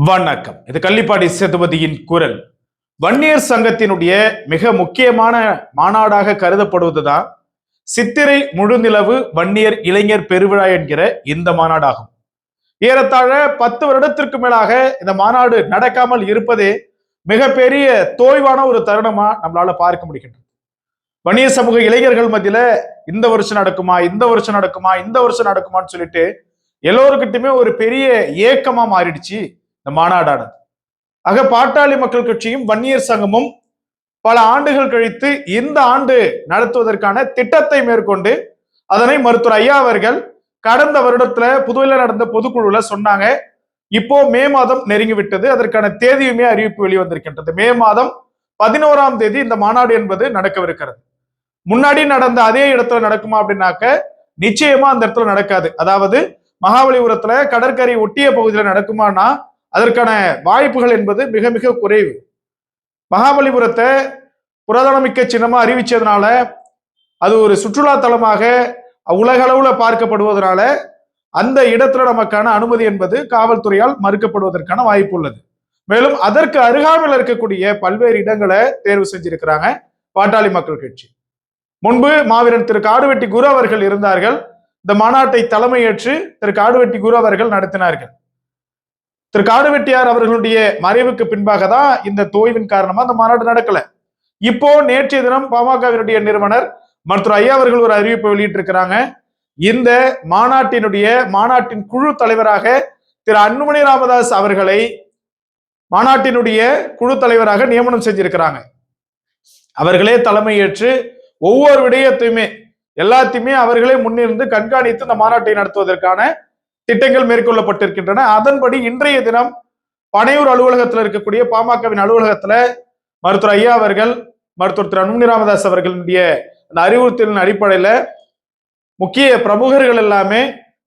வணக்கம். இது கள்ளிப்பாடி சேதுபதியின் குரல். வன்னியர் சங்கத்தினுடைய மிக முக்கியமான மாநாடாக கருதப்படுவதுதான் சித்திரை முழுநிலவு வன்னியர் இளைஞர் பெருவிழா என்கிற இந்த மாநாடாகும். ஏறத்தாழ 10 வருடத்திற்கு மேலாக இந்த மாநாடு நடக்காமல் இருப்பதே மிகப்பெரிய தோய்வான ஒரு தருணமா நம்மளால பார்க்க முடிகின்றது. வன்னியர் சமூக இளைஞர்கள் மத்தியில இந்த வருஷம் நடக்குமா, இந்த வருஷம் நடக்குமா, இந்த வருஷம் நடக்குமான்னு சொல்லிட்டு எல்லோருக்கிட்டுமே ஒரு பெரிய ஏக்கமா மாறிடுச்சு இந்த மாநாடானது. ஆக பாட்டாளி மக்கள் கட்சியும் வன்னியர் சங்கமும் பல ஆண்டுகள் கழித்து இந்த ஆண்டு நடத்துவதற்கான திட்டத்தை மேற்கொண்டு அதனை மருத்துவர் ஐயா அவர்கள் கடந்த வருடத்துல புதுவையில நடந்த பொதுக்குழுல சொன்னாங்க. இப்போ மே மாதம் நெருங்கி விட்டது. அதற்கான தேதியுமே அறிவிப்பு வெளிவந்திருக்கின்றது. மே மாதம் 11ஆம் தேதி இந்த மாநாடு என்பது நடக்கவிருக்கிறது. முன்னாடி நடந்த அதே இடத்துல நடக்குமா அப்படின்னாக்க நிச்சயமா அந்த இடத்துல நடக்காது. அதாவது மகாபலிபுரத்துல கடற்கரை ஒட்டிய பகுதியில் நடக்குமானா அதற்கான வாய்ப்புகள் என்பது மிக மிக குறைவு. மகாபலிபுரத்தை புராதனமிக்க சின்னமா அறிவிச்சதுனால அது ஒரு சுற்றுலா தலமாக உலக அளவுல பார்க்கப்படுவதனால அந்த இடத்துல நமக்கான அனுமதி என்பது காவல்துறையால் மறுக்கப்படுவதற்கான வாய்ப்பு உள்ளது. மேலும் அதற்கு அருகாமையில் இருக்கக்கூடிய பல்வேறு இடங்களை தேர்வு செஞ்சிருக்கிறாங்க பாட்டாளி மக்கள் கட்சி. முன்பு மாவீரன் திரு காடுவெட்டி குரு அவர்கள் இருந்தார்கள். இந்த மாநாட்டை தலைமையேற்று திரு காடுவெட்டி குரு அவர்கள் நடத்தினார்கள். திரு காடுவெட்டியார் அவர்களுடைய மறைவுக்கு பின்பாக தான் இந்த தோய்வின் காரணமா அந்த மாநாடு நடக்கல. இப்போ நேற்றைய தினம் பாமகவினுடைய நிறுவனர் மருத்துவர் ஐயா அவர்கள் ஒரு அறிவிப்பை வெளியிட்டிருக்கிறாங்க. இந்த மாநாட்டின் குழு தலைவராக திரு அன்புமணி ராமதாஸ் அவர்களை மாநாட்டினுடைய குழு தலைவராக நியமனம் செஞ்சிருக்கிறாங்க. அவர்களே தலைமையேற்று ஒவ்வொரு விடயத்தையுமே எல்லாத்தையுமே அவர்களே முன்னிருந்து கண்காணித்து இந்த மாநாட்டை நடத்துவதற்கான திட்டங்கள் மேற்கொள்ளப்பட்டிருக்கின்றன. அதன்படி இன்றைய தினம் பனையூர் அலுவலகத்தில் இருக்கக்கூடிய பாமகவின் அலுவலகத்துல மருத்துவர் ஐயா அவர்கள் மருத்துவர் திரு அன்புமணி ராமதாஸ் அவர்களுடைய அந்த அறிவுறுத்தலின் அடிப்படையில முக்கிய பிரமுகர்கள் எல்லாமே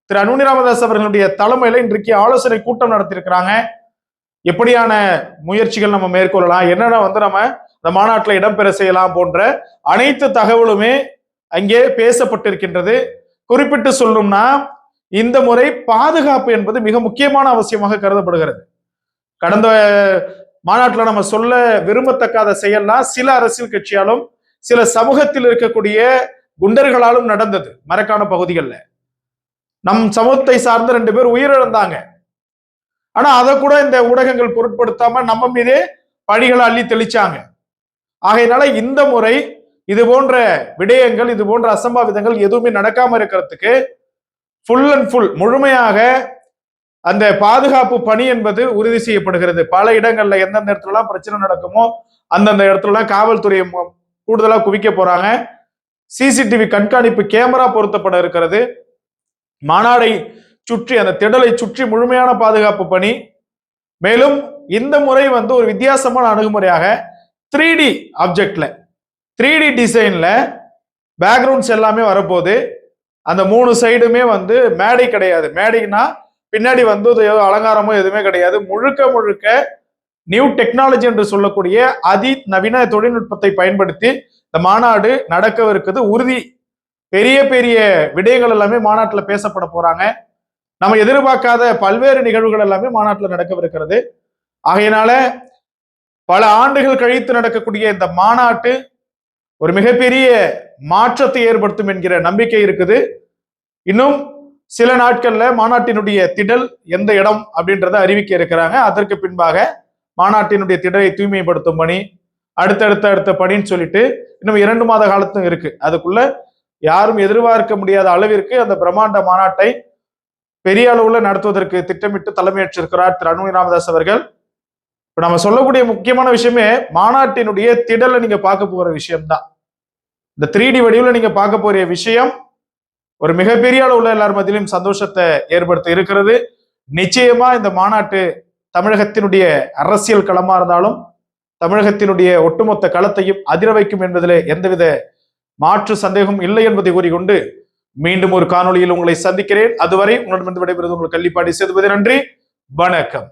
திரு அன்புமணி ராமதாஸ் அவர்களுடைய தலைமையில இன்றைக்கு ஆலோசனை கூட்டம் நடத்தியிருக்கிறாங்க. எப்படியான முயற்சிகள் நம்ம மேற்கொள்ளலாம், என்னென்ன நம்ம இந்த மாநாட்டில் இடம்பெற செய்யலாம் போன்ற அனைத்து தகவலுமே அங்கே பேசப்பட்டிருக்கின்றது. குறிப்பிட்டு சொல்லணும்னா இந்த முறை பாதுகாப்பு என்பது மிக முக்கியமான அவசியமாக கருதப்படுகிறது. கடந்த மாநாட்டில் நம்ம சொல்ல விரும்பத்தக்காத செயல்லாம் சில அரசியல் கட்சியாலும் சில சமூகத்தில் இருக்கக்கூடிய குண்டர்களாலும் நடந்தது. மரக்கான பகுதிகளில் நம் சமூகத்தை சார்ந்த 2 பேர் உயிரிழந்தாங்க. ஆனா அதை கூட இந்த ஊடகங்கள் பொருட்படுத்தாம நம்ம மீதே பழிகளை அள்ளி தெளிச்சாங்க. ஆகையினால இந்த முறை இது போன்ற விடயங்கள், இது போன்ற அசம்பாவிதங்கள் எதுவுமே நடக்காம இருக்கிறதுக்கு ஃபுல் அண்ட் ஃபுல் முழுமையாக அந்த பாதுகாப்பு பணி என்பது உறுதி செய்யப்படுகிறது. பல இடங்கள்ல எந்தெந்த இடத்துலலாம் பிரச்சனை நடக்குமோ அந்தந்த இடத்துலலாம் காவல்துறையை கூடுதலா குவிக்க போறாங்க. சிசிடிவி கண்காணிப்பு கேமரா பொருத்தப்பட இருக்கிறது. மாநாடை சுற்றி அந்த திடலை சுற்றி முழுமையான பாதுகாப்பு பணி. மேலும் இந்த முறை ஒரு வித்தியாசமான அணுகுமுறையாக 3D ஆப்ஜெக்ட்ல 3D டிசைன்ல பேக்ரவுண்ட்ஸ் எல்லாமே வரப்போகுது. அந்த 3 சைடுமே மேடை கிடையாது. மேடைனா பின்னாடி அலங்காரமோ எதுவுமே கிடையாது. முழுக்க முழுக்க நியூ டெக்னாலஜி என்று சொல்லக்கூடிய அதிநவீன தொழில்நுட்பத்தை பயன்படுத்தி இந்த மாநாடு நடக்கவிருக்குது உறுதி. பெரிய பெரிய விடயங்கள் எல்லாமே மாநாட்டில் பேசப்பட போறாங்க. நம்ம எதிர்பார்க்காத பல்வேறு நிகழ்வுகள் எல்லாமே மாநாட்டில் நடக்கவிருக்கிறது. ஆகையினால பல ஆண்டுகள் கழித்து நடக்கக்கூடிய இந்த மாநாட்டு ஒரு மிகப்பெரிய மாற்றத்தை ஏற்படுத்தும் என்கிற நம்பிக்கை இருக்குது. இன்னும் சில நாட்கள்ல மாநாட்டினுடைய திடல் எந்த இடம் அப்படின்றத அறிவிக்க இருக்கிறாங்க. அதற்கு பின்பாக மாநாட்டினுடைய திடலை தூய்மைப்படுத்தும் பணி அடுத்த பணின்னு சொல்லிட்டு இன்னும் 2 மாத காலத்தும் இருக்கு. அதுக்குள்ள யாரும் எதிர்பார்க்க முடியாத அளவிற்கு அந்த பிரம்மாண்ட மாநாட்டை பெரிய அளவுல நடத்துவதற்கு திட்டமிட்டு தலைமையேற்றிருக்கிறார் திரு அன்புமணி ராமதாஸ் அவர்கள். இப்ப நம்ம சொல்லக்கூடிய முக்கியமான விஷயமே மாநாட்டினுடைய திடலை நீங்க பார்க்க போற விஷயம்தான். இந்த 3D வடிவில் நீங்க பார்க்க போற விஷயம் ஒரு மிகப்பெரிய அளவுல எல்லார் மத்தியிலும் சந்தோஷத்தை ஏற்படுத்த இருக்கிறது. நிச்சயமா இந்த மாநாட்டு தமிழகத்தினுடைய அரசியல் களமா இருந்தாலும் தமிழகத்தினுடைய ஒட்டுமொத்த களத்தையும் அதிர வைக்கும் என்பதில் எந்தவித மாற்று சந்தேகம் இல்லை என்பதை கூறிக்கொண்டு மீண்டும் ஒரு காணொலியில் உங்களை சந்திக்கிறேன். அதுவரை உங்களிடமிருந்து விடைபெறுவது உங்கள் கள்ளிப்பாடி சேதுபதி. நன்றி, வணக்கம்.